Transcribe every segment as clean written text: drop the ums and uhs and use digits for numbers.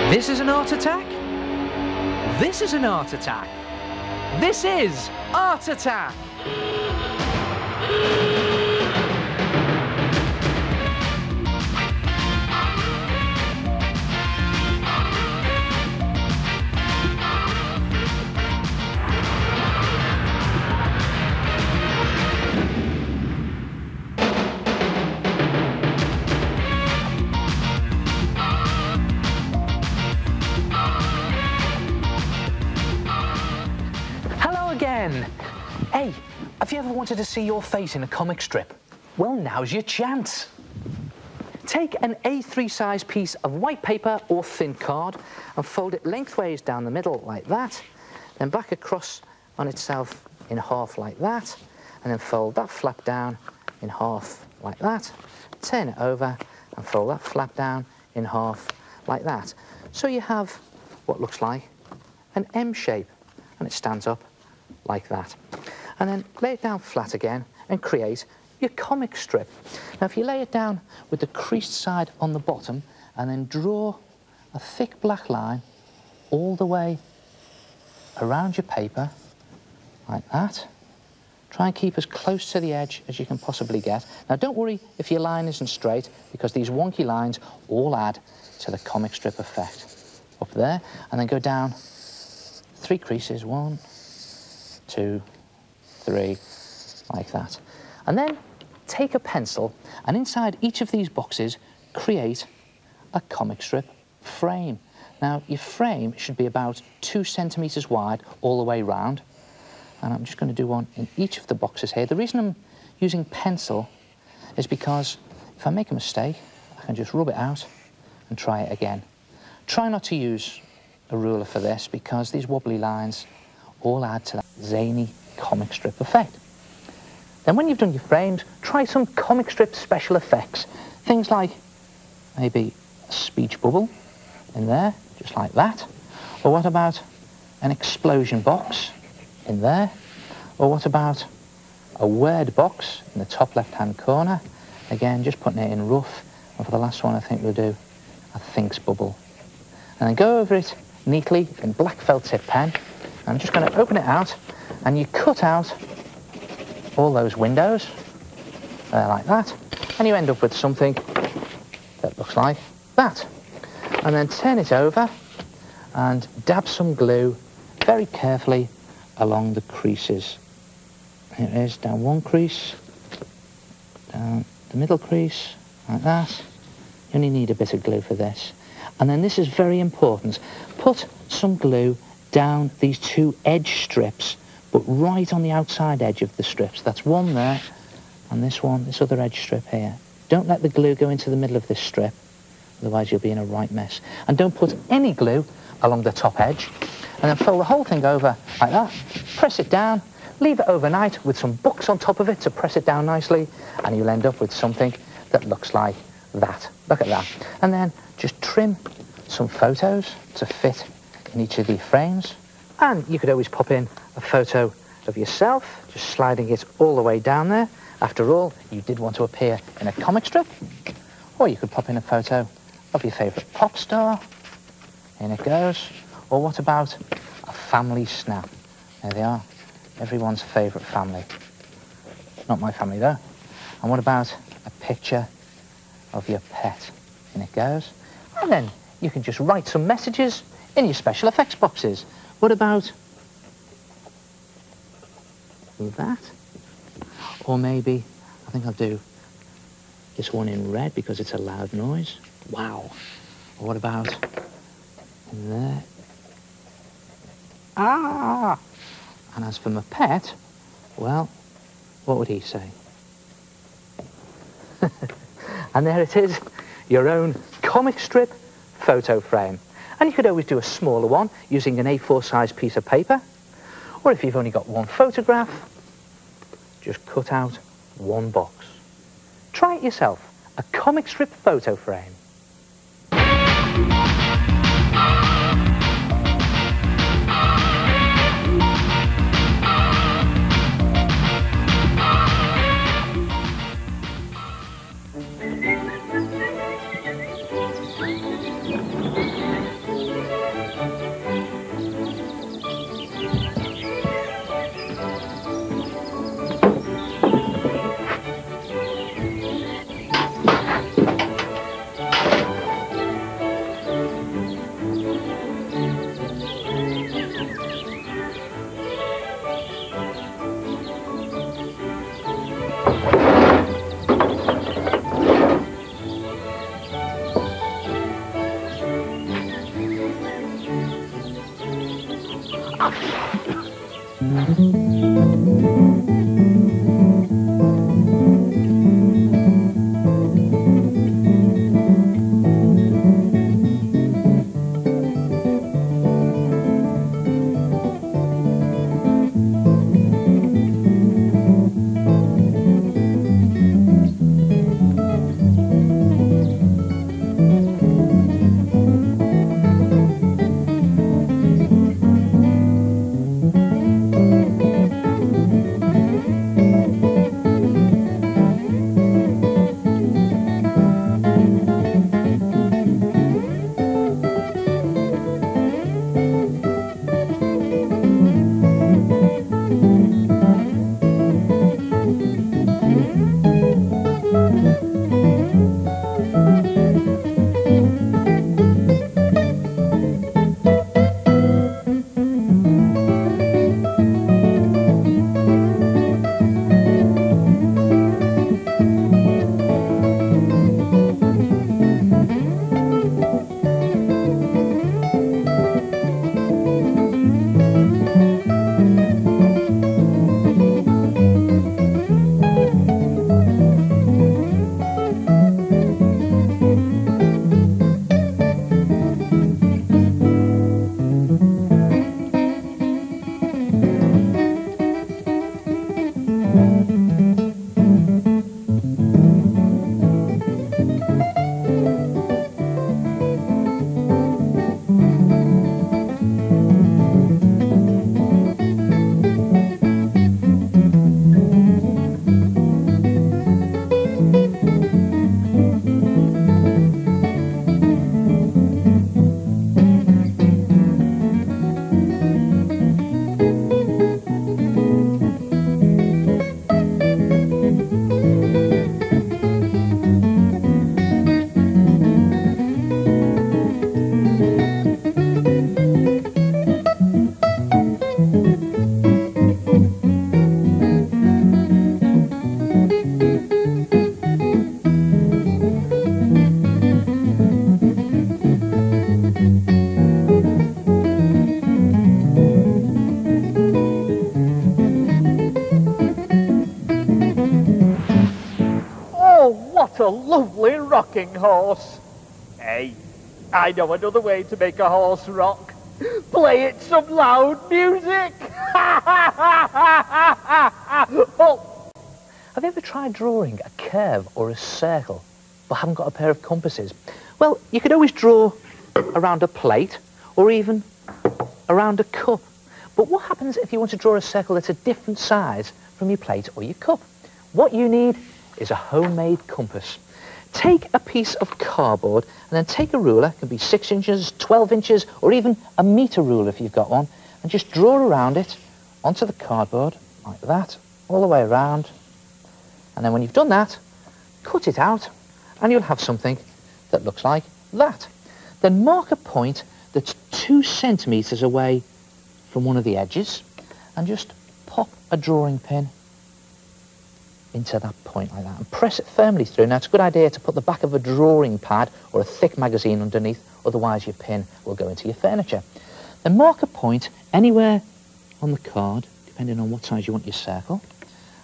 This is an art attack. This is an art attack. This is Art Attack. Hey, have you ever wanted to see your face in a comic strip? Well, now's your chance. Take an A3 size piece of white paper or thin card and fold it lengthways down the middle like that, then back across on itself in half like that, and then fold that flap down in half like that, turn it over and fold that flap down in half like that. So you have what looks like an M shape, and it stands up like that. And then lay it down flat again and create your comic strip. Now if you lay it down with the creased side on the bottom and then draw a thick black line all the way around your paper like that. Try and keep as close to the edge as you can possibly get. Now don't worry if your line isn't straight, because these wonky lines all add to the comic strip effect. Up there, and then go down 3 creases, 1, 2, 3, like that. And then take a pencil and inside each of these boxes create a comic strip frame. Now your frame should be about 2 centimetres wide all the way round, and I'm just going to do one in each of the boxes here. The reason I'm using pencil is because if I make a mistake I can just rub it out and try it again. Try not to use a ruler for this, because these wobbly lines all add to that zany comic strip effect. Then when you've done your frames, try some comic strip special effects. Things like maybe a speech bubble in there, just like that. Or what about an explosion box in there? Or what about a word box in the top left-hand corner? Again, just putting it in rough. And for the last one, I think we'll do a thinks bubble. And then go over it neatly in black felt tip pen. I'm just going to open it out, and you cut out all those windows like that, and you end up with something that looks like that. And then turn it over and dab some glue very carefully along the creases. Here it is, down one crease, down the middle crease, like that. You only need a bit of glue for this. And then this is very important. Put some glue down these 2 edge strips, but right on the outside edge of the strips. That's one there, and this one, this other edge strip here. Don't let the glue go into the middle of this strip, otherwise you'll be in a right mess. And don't put any glue along the top edge, and then fold the whole thing over like that, press it down, leave it overnight with some books on top of it to press it down nicely, and you'll end up with something that looks like that. Look at that. And then just trim some photos to fit in each of the frames, and you could always pop in a photo of yourself, just sliding it all the way down there. After all, you did want to appear in a comic strip. Or you could pop in a photo of your favourite pop star. In it goes. Or what about a family snap? There they are, everyone's favourite family. Not my family though. And what about a picture of your pet? In it goes. And then you can just write some messages in your special effects boxes. What about that? Or maybe, I think I'll do this one in red because it's a loud noise. Wow. Or what about in there? Ah! And as for my pet, well, what would he say? And there it is, your own comic strip photo frame. And you could always do a smaller one using an A4 size piece of paper. Or if you've only got one photograph, just cut out one box. Try it yourself, a comic strip photo frame. What a lovely rocking horse. Hey, I know another way to make a horse rock. Play it some loud music. Oh. Have you ever tried drawing a curve or a circle but haven't got a pair of compasses? Well, you could always draw around a plate or even around a cup. But what happens if you want to draw a circle that's a different size from your plate or your cup? What you need is a homemade compass. Take a piece of cardboard and then take a ruler, it can be 6 inches, 12 inches, or even a metre ruler if you've got one, and just draw around it onto the cardboard, like that, all the way around. And then when you've done that, cut it out, and you'll have something that looks like that. Then mark a point that's 2 centimetres away from one of the edges, and just pop a drawing pin into that point like that and press it firmly through. Now, it's a good idea to put the back of a drawing pad or a thick magazine underneath, otherwise your pin will go into your furniture. Then mark a point anywhere on the card, depending on what size you want your circle,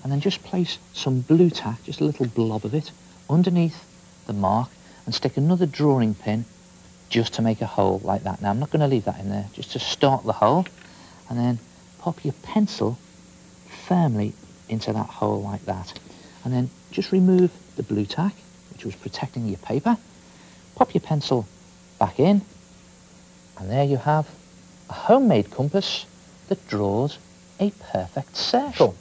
and then just place some blue tack, just a little blob of it, underneath the mark, and stick another drawing pin just to make a hole like that. Now, I'm not going to leave that in there, just to start the hole, and then pop your pencil firmly into that hole like that. And then just remove the blue tack, which was protecting your paper, pop your pencil back in, and there you have a homemade compass that draws a perfect circle.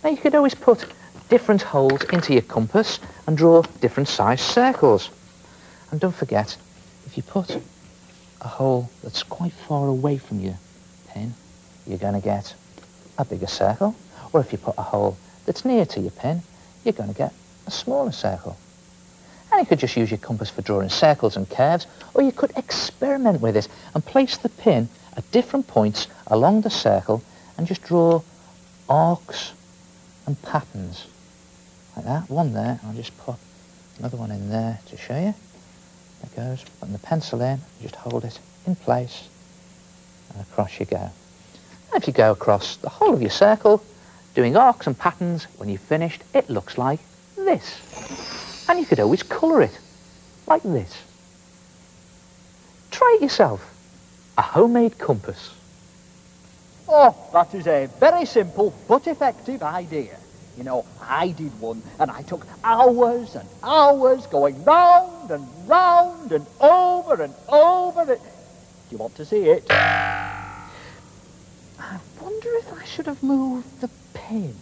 Now, you could always put different holes into your compass and draw different sized circles. And don't forget, if you put a hole that's quite far away from your pin, you're going to get a bigger circle. Or if you put a hole that's near to your pin, you're going to get a smaller circle. And you could just use your compass for drawing circles and curves, or you could experiment with it and place the pin at different points along the circle and just draw arcs and patterns. Like that, one there, I'll just put another one in there to show you. There goes, putting the pencil in, just hold it in place, and across you go. And if you go across the whole of your circle, doing arcs and patterns, when you've finished, it looks like this. And you could always colour it, like this. Try it yourself. A homemade compass. Oh, that is a very simple but effective idea. You know, I did one and I took hours and hours going round and round and over it. Do you want to see it? I wonder if I should have moved the pin.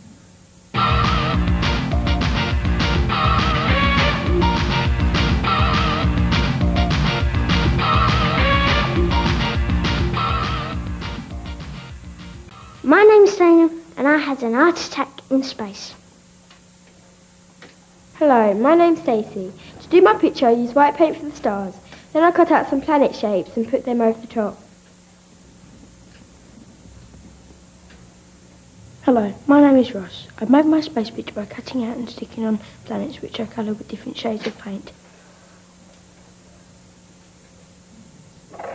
My name's Daniel, and I had an heart attack in space. Hello, my name's Stacey. To do my picture, I used white paint for the stars. Then I cut out some planet shapes and put them over the top. Hello, my name is Ross. I've made my space picture by cutting out and sticking on planets which I colour with different shades of paint.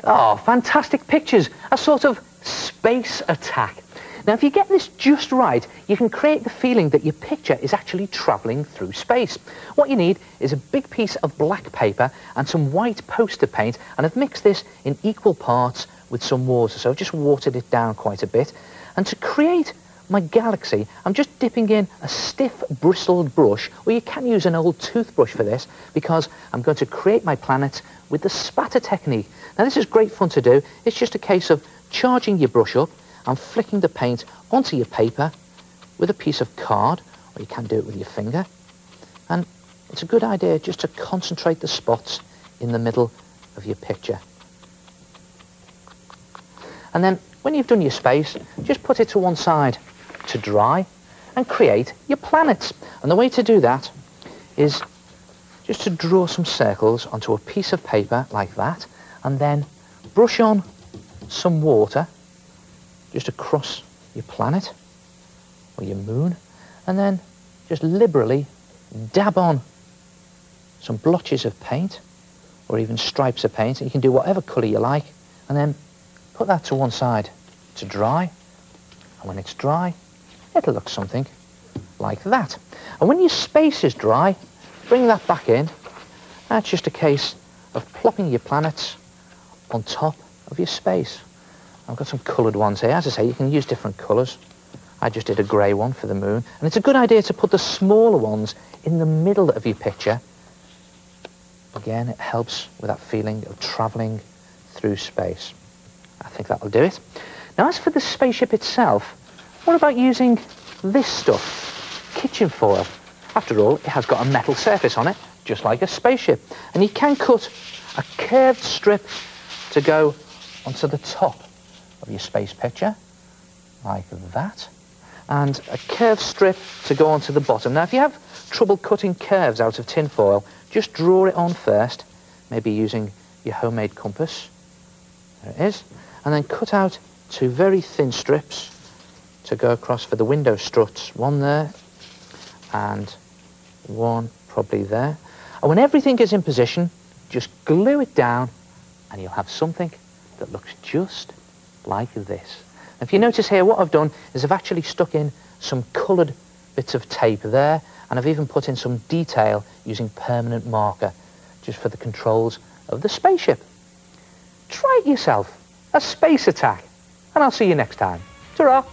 Oh, fantastic pictures. A sort of space attack. Now, if you get this just right, you can create the feeling that your picture is actually travelling through space. What you need is a big piece of black paper and some white poster paint, and I've mixed this in equal parts with some water, so I've just watered it down quite a bit. And to create my galaxy, I'm just dipping in a stiff bristled brush, or you can use an old toothbrush for this, because I'm going to create my planet with the spatter technique. Now, this is great fun to do. It's just a case of charging your brush up and flicking the paint onto your paper with a piece of card, or you can do it with your finger. And it's a good idea just to concentrate the spots in the middle of your picture. And then when you've done your space, just put it to one side to dry and create your planets. And the way to do that is just to draw some circles onto a piece of paper like that, and then brush on some water just across your planet or your moon, and then just liberally dab on some blotches of paint or even stripes of paint. You can do whatever colour you like, and then put that to one side to dry, and when it's dry it'll look something like that. And when your space is dry, bring that back in. That's just a case of plopping your planets on top of your space. I've got some coloured ones here. As I say, you can use different colours. I just did a grey one for the moon. And it's a good idea to put the smaller ones in the middle of your picture. Again, it helps with that feeling of travelling through space. I think that'll do it. Now, as for the spaceship itself, what about using this stuff? Kitchen foil. After all, it has got a metal surface on it, just like a spaceship. And you can cut a curved strip to go onto the top of your space picture, like that, and a curved strip to go onto the bottom. Now, if you have trouble cutting curves out of tin foil, just draw it on first, maybe using your homemade compass. There it is. And then cut out two very thin strips to go across for the window struts. One there, and one probably there. And when everything is in position, just glue it down, and you'll have something that looks just like this. If you notice here, what I've done is I've actually stuck in some coloured bits of tape there, and I've even put in some detail using permanent marker just for the controls of the spaceship. Try it yourself. A space attack. And I'll see you next time. Ta-ra!